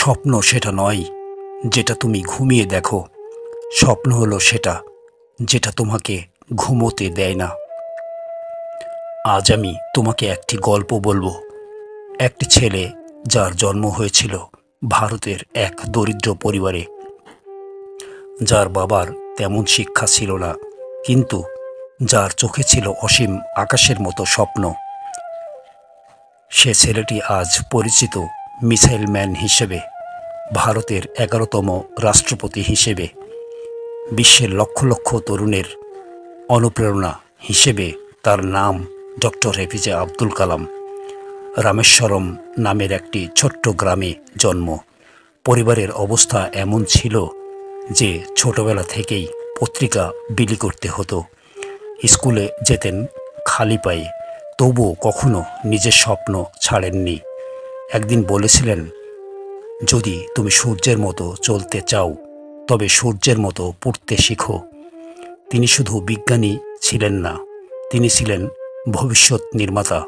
স্বপ্ন সেটা নয় যেটা তুমি ঘুমিয়ে দেখো। স্বপ্ন হলো সেটা যেটা তোমাকে ঘুমোতে দেয় না। আজ আমি তোমাকে একটি গল্প বলবো। একটি ছেলে যার জন্ম হয়েছিল ভারতের এক দরিদ্র পরিবারে, যার বাবার তেমন শিক্ষা ছিল না, কিন্তু যার চোখে ছিল অসীম আকাশের মতো স্বপ্ন। সে ছেলেটি আজ পরিচিত মিসাইল ম্যান হিসেবে, ভারতের 11তম রাষ্ট্রপতি হিসেবে, বিশ্বের লক্ষ লক্ষ তরুণের অনুপ্রেরণা হিসেবে। তার নাম ডক্টর এপিজে আব্দুল কালাম। রামেশ্বরম নামের একটি ছোট্ট গ্রামে জন্ম। পরিবারের অবস্থা এমন ছিল যে ছোটবেলা থেকেই পত্রিকা বিলি করতে হতো। স্কুলে যেতেন খালি পায়ে, তবুও কখনো নিজের স্বপ্ন ছাড়েননি। একদিন বলেছিলেন, যদি তুমি সূর্যের মতো চলতে চাও তবে সূর্যের মতো পড়তে শিখো। তিনি শুধু বিজ্ঞানী ছিলেন না, তিনি ছিলেন ভবিষ্যৎ নির্মাতা।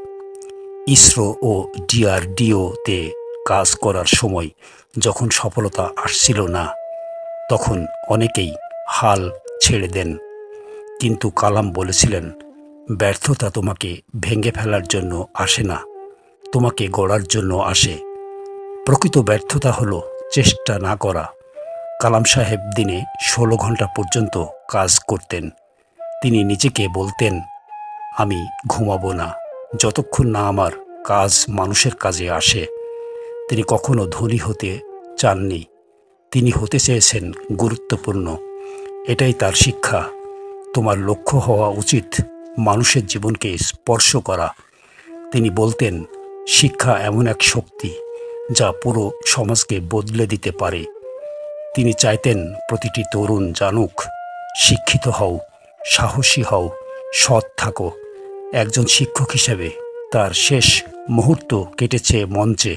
ইসরো ও ডিআরডিওতে কাজ করার সময় যখন সফলতা আসছিল না, তখন অনেকেই হাল ছেড়ে দেন। কিন্তু কালাম বলেছিলেন, ব্যর্থতা তোমাকে ভেঙে ফেলার জন্য আসে না, তোমাকে গড়ার জন্য আসে। প্রকৃত ব্যর্থতা হলো চেষ্টা না করা। কালাম সাহেব দিনে 16 ঘন্টা পর্যন্ত কাজ করতেন। তিনি নিজেকে বলতেন, আমি ঘুমাবো না যতক্ষণ না আমার কাজ মানুষের কাজে আসে। তিনি কখনো ধনী হতে চাননি, তিনি হতে চেয়েছেন গুরুত্বপূর্ণ। এটাই তার শিক্ষা। তোমার লক্ষ্য হওয়া উচিত মানুষের জীবনকে স্পর্শ করা। তিনি বলতেন, শিক্ষা এমন এক শক্তি যা পুরো সমাজকে বদলে দিতে পারে। তিনি চাইতেন প্রতিটি তরুণ জানুক, শিক্ষিত হও, সাহসী হও, সৎ থাকো। একজন শিক্ষক হিসেবে তার শেষ মুহূর্ত কেটেছে মঞ্চে,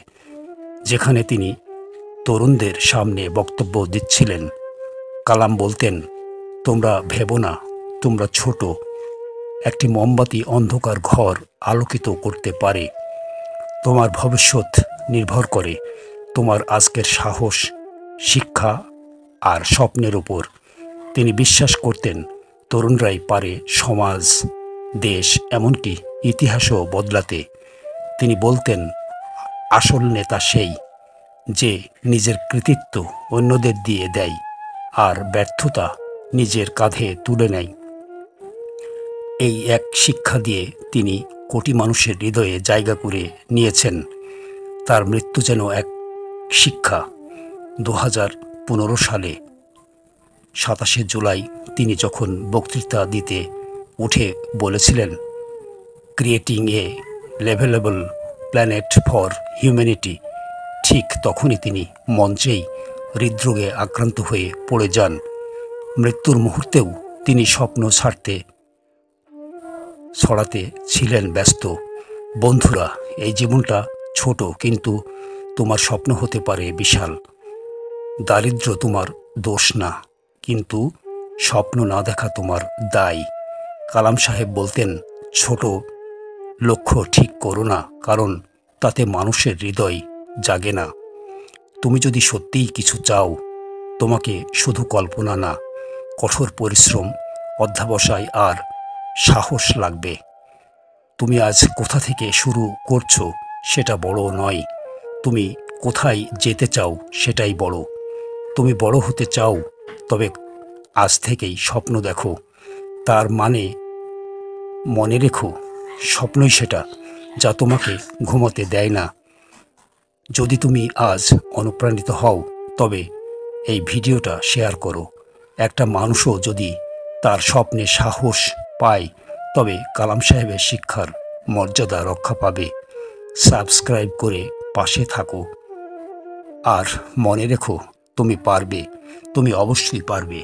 যেখানে তিনি তরুণদের সামনে বক্তব্য দিচ্ছিলেন। কালাম বলতেন, তোমরা ভেবো না তোমরা ছোট, একটি মোমবাতি অন্ধকার ঘর আলোকিত করতে পারে। তোমার ভবিষ্যৎ নির্ভর করে তোমার আজকের সাহস, শিক্ষা আর স্বপ্নের উপর। তিনি বিশ্বাস করতেন, তরুণরাই পারে সমাজ, দেশ, এমনকি ইতিহাসও বদলাতে। তিনি বলতেন, আসল নেতা সেই যে নিজের কৃতিত্ব অন্যদের দিয়ে দেয় আর ব্যর্থতা নিজের কাঁধে তুলে নেয়। এই এক শিক্ষা দিয়ে তিনি কোটি মানুষের হৃদয়ে জায়গা করে নিয়েছেন। তার মৃত্যু যেন এক শিক্ষা। 2015 সালে 27শে জুলাই তিনি যখন বক্তৃতা দিতে উঠে বলেছিলেন, creating a liveable planet for humanity, ঠিক তখনই তিনি মঞ্চেই হৃদরোগে আক্রান্ত হয়ে পড়ে যান। মৃত্যুর মুহূর্তেও তিনি স্বপ্ন ছড়াতে ছিলেন ব্যস্ত। বন্ধুরা, এই জীবনটা ছোট, কিন্তু তোমার স্বপ্ন হতে পারে বিশাল। দারিদ্র্য তোমার দোষ না, কিন্তু স্বপ্ন না দেখা তোমার দায়। কালাম সাহেব বলতেন, ছোট লক্ষ্য ঠিক করো না, কারণ তাতে মানুষের হৃদয় জাগে না। তুমি যদি সত্যিই কিছু চাও, তোমাকে শুধু কল্পনা না, কঠোর পরিশ্রম, অধ্যবসায় আর সাহস লাগবে। তুমি আজ কোথা থেকে শুরু করছো সেটা বড় নয়, তুমি কোথায় যেতে চাও সেটাই বড়। তুমি বড় হতে চাও, তবে আজ থেকেই স্বপ্ন দেখো। তার মানে মনে রেখো, স্বপ্নই সেটা যা তোমাকে ঘুমাতে দেয় না। যদি তুমি আজ অনুপ্রাণিত হও, তবে এই ভিডিওটা শেয়ার করো। একটা মানুষও যদি তার স্বপ্নে সাহস পায়, তবে কালাম সাহেবের শিক্ষার মর্যাদা রক্ষা পাবে। সাবস্ক্রাইব করে পাশে থাকো, আর মনে রেখো, তুমি পারবে, তুমি অবশ্যই পারবে।